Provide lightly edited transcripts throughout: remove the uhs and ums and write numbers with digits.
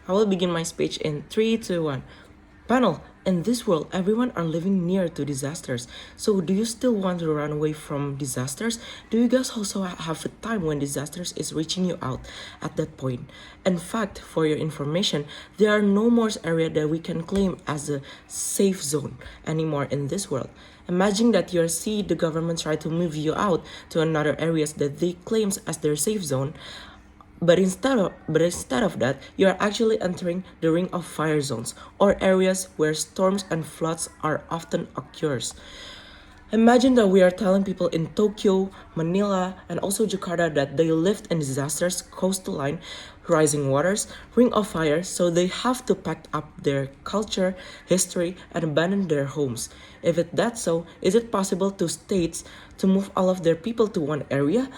I will begin my speech in 3, 2, 1. Panel, in this world, everyone are living near to disasters. So do you still want to run away from disasters? Do you guys also have a time when disasters is reaching you out at that point? In fact, for your information, there are no more area that we can claim as a safe zone anymore in this world. Imagine that you see the government try to move you out to another areas that they claims as their safe zone. But instead of that, you are actually entering the ring of fire zones, or areas where storms and floods are often occurs. Imagine that we are telling people in Tokyo, Manila, and also Jakarta that they lived in disasters, coastline, rising waters, ring of fire, so they have to pack up their culture, history, and abandon their homes. If it that so, is it possible to states to move all of their people to one area?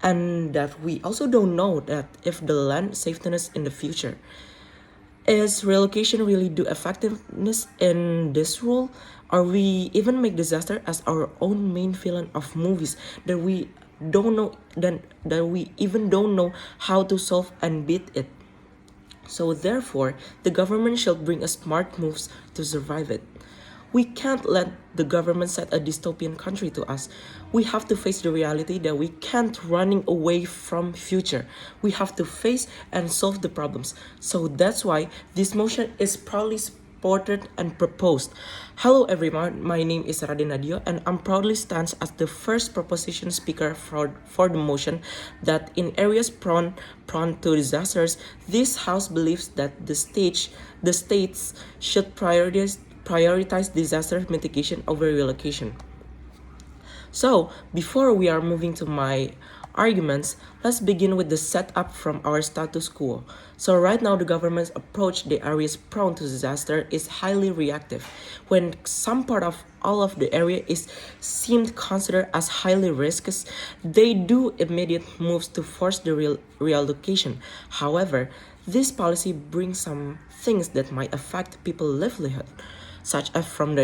And that we also don't know that if the land safeness in the future. Is relocation really do effectiveness in this role? Or we even make disaster as our own main villain of movies that we don't know that we even don't know how to solve and beat it. So therefore, the government shall bring us smart moves to survive it. We can't let the government set a dystopian country to us. We have to face the reality that we can't running away from future. We have to face and solve the problems. So that's why this motion is proudly supported and proposed. Hello everyone, my name is Radin Nadio and I'm proudly stands as the first proposition speaker for the motion that in areas prone to disasters, this house believes that the states should prioritize disaster mitigation over relocation. So, before we are moving to my arguments, let's begin with the setup from our status quo. So right now the government's approach the areas prone to disaster is highly reactive. When some part of all of the area is seemed considered as highly risky, they do immediate moves to force the reallocation. However, this policy brings some things that might affect people's livelihood, such as from the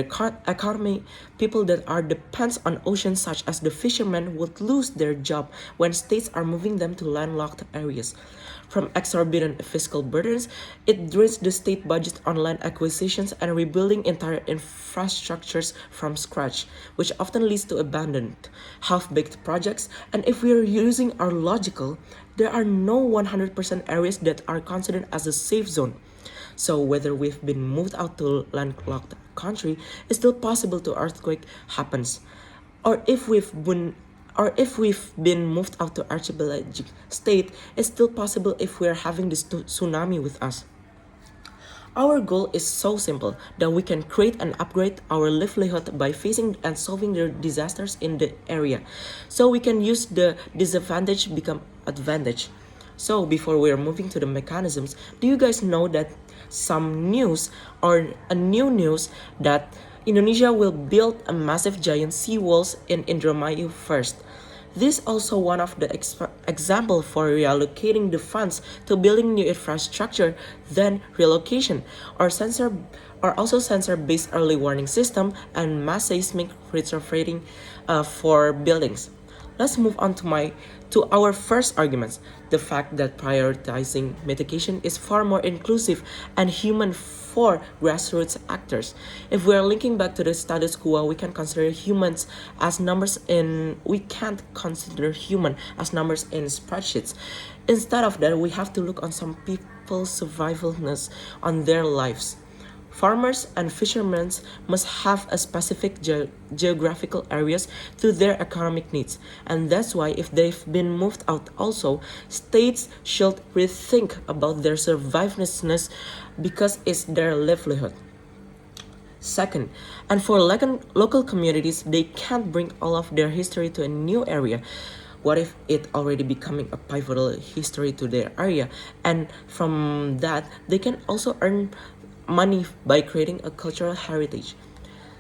economy. People that are depends on oceans, such as the fishermen, would lose their job when states are moving them to landlocked areas. From exorbitant fiscal burdens, it drains the state budget on land acquisitions and rebuilding entire infrastructures from scratch, which often leads to abandoned, half-baked projects. And if we are using our logical, there are no 100% areas that are considered as a safe zone. So whether we've been moved out to landlocked country, it's still possible to earthquake happens. Or if we've been moved out to archipelagic state, it's still possible if we're having this tsunami with us. Our goal is so simple that we can create and upgrade our livelihood by facing and solving the disasters in the area. So we can use the disadvantage become advantage. So before we are moving to the mechanisms, do you guys know that some news or a new news that Indonesia will build a massive giant seawalls in Indramayu first? This also one of the example for reallocating the funds to building new infrastructure than relocation, or also sensor-based early warning system and mass seismic retrofitting for buildings. Let's move on to our first arguments. The fact that prioritizing mitigation is far more inclusive and human for grassroots actors. If we are linking back to the status quo, we can't consider human as numbers in spreadsheets. Instead of that, we have to look on some people's survivalness on their lives. Farmers and fishermen must have a specific geographical areas to their economic needs, and that's why if they've been moved out also, states should rethink about their survivableness because it's their livelihood. Second, and for local communities, they can't bring all of their history to a new area. What if it already becoming a pivotal history to their area? And from that, they can also earn money by creating a cultural heritage.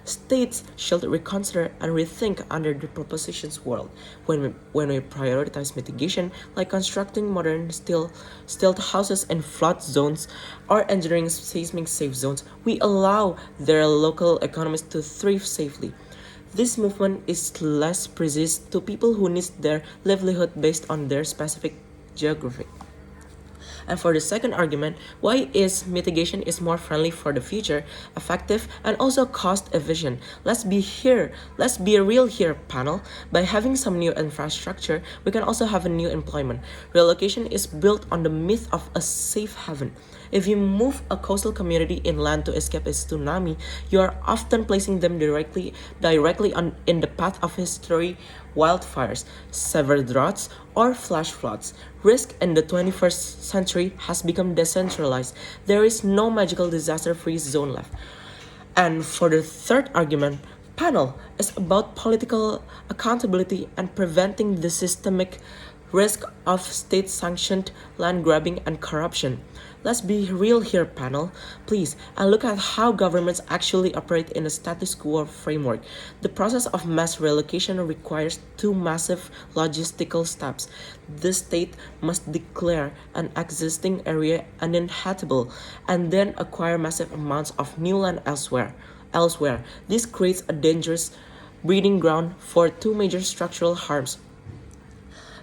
States should reconsider and rethink under the proposition's world when we prioritize mitigation, like constructing modern stilt houses in flood zones or engineering seismic safe zones. We allow their local economies to thrive safely. This movement is less precise to people who need their livelihood based on their specific geography. And for the second argument, why is mitigation is more friendly for the future, effective, and also cost efficient? Let's be real here, panel. By having some new infrastructure, we can also have a new employment. Relocation is built on the myth of a safe haven. If you move a coastal community inland to escape a tsunami, you are often placing them directly in the path of history, wildfires, severe droughts, or flash floods. Risk in the 21st century has become decentralized. There is no magical disaster-free zone left. And for the third argument, panel is about political accountability and preventing the systemic risk of state-sanctioned land grabbing and corruption. Let's be real here, panel, please, and look at how governments actually operate in a status quo framework. The process of mass relocation requires two massive logistical steps. The state must declare an existing area uninhabitable and then acquire massive amounts of new land elsewhere. This creates a dangerous breeding ground for two major structural harms.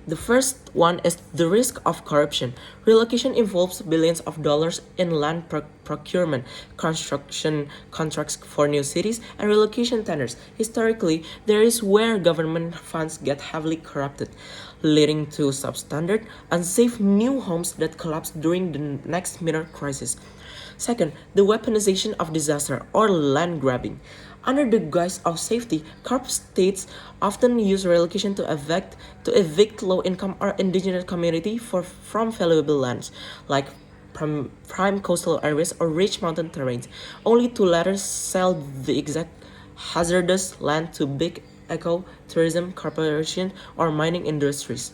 The first one is the risk of corruption. Relocation involves billions of dollars in land procurement, construction contracts for new cities, and relocation tenders. Historically, there is where government funds get heavily corrupted, leading to substandard, unsafe new homes that collapse during the next major crisis. Second, the weaponization of disaster or land grabbing. Under the guise of safety, corrupt states often use relocation to evict low-income or indigenous community from valuable lands, like prime coastal areas or rich mountain terrains, only to later sell the exact hazardous land to big eco-tourism corporations or mining industries.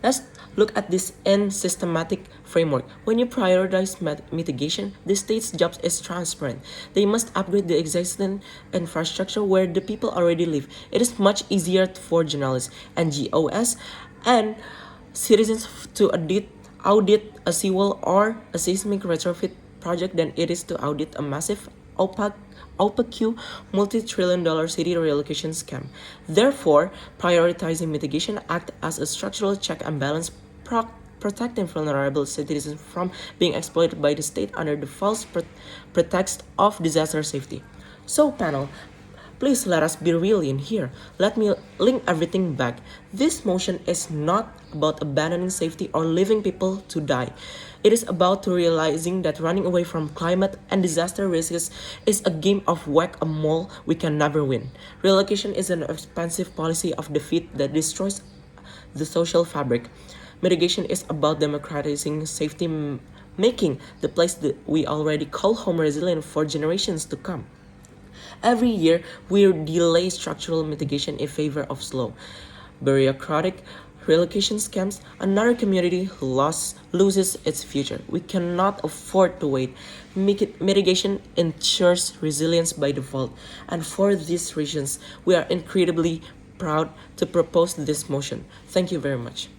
Let's look at this in systematic framework. When you prioritize mitigation, the state's job is transparent. They must upgrade the existing infrastructure where the people already live. It is much easier for journalists, NGOs, and citizens to audit a seawall or a seismic retrofit project than it is to audit a massive opaque multi-trillion-dollar city relocation scam. Therefore, prioritizing mitigation acts as a structural check and balance, protecting vulnerable citizens from being exploited by the state under the false pretext of disaster safety. So, panel, please let us be real in here. Let me link everything back. This motion is not about abandoning safety or leaving people to die. It is about realizing that running away from climate and disaster risks is a game of whack-a-mole we can never win. Relocation is an expensive policy of defeat that destroys the social fabric. Mitigation is about democratizing safety, making the place that we already call home resilient for generations to come. Every year, we delay structural mitigation in favor of slow, bureaucratic relocation scams. Another community loses its future. We cannot afford to wait. Mitigation ensures resilience by default. And for these reasons, we are incredibly proud to propose this motion. Thank you very much.